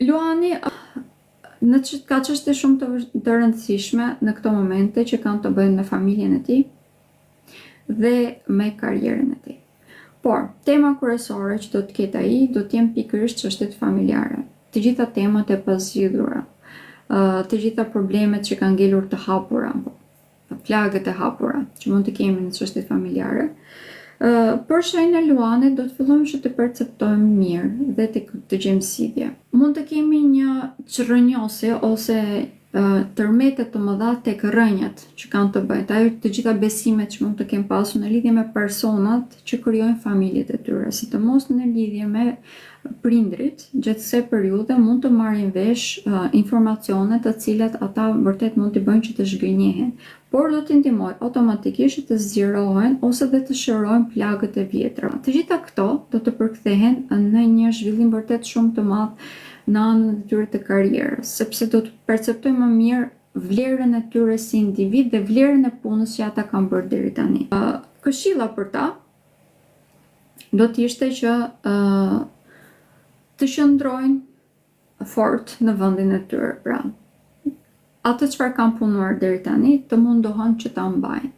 Luani ka çështje shumë të rëndësishme në këto momente që kanë të bëjnë me familjen e tij dhe me karrierën e tij. Por, tema kryesore që do të ketë ai do të jenë pikërisht çështjet familjare. Të gjitha temat e pazgjidhura, të gjitha problemet që kanë ngelur të hapura, plagët e hapura që mund të kemi në çështjet familjare. Për shenjën e Luanit do të fillojmë që të perceptojmë mirë dhe të gjejmë zgjidhje. Mund të kemi një çrrënjosje ose tërmete të mëdha tek rrënjët që kanë të bëjnë, ajo të gjitha besimet që mund të kemë pasur në lidhje me personat që krijojnë familjet e tyre, sidomos në lidhje me prindrit, gjatë kësaj periudhe mund të marrin vesh informacione të cilat ata vërtet mund të bëjnë që të zhgënjehen, por do t'i ndihmojë automatikisht të zgjerohen ose dhe të shërojnë plagët e vjetra. Të gjitha këto do të përkthehen në një zhvillim vërtet shumë të madh në anën e tyre të karrierës, sepse do të perceptojnë më mirë vlerën e tyre si individ dhe vlerën e punës që ata kanë bërë deri tani. Këshilla për ta do të ishte që të qëndrojnë fort në vendin e tyre, pra atë çfarë kanë punuar deri tani të mundohen që ta mbajnë.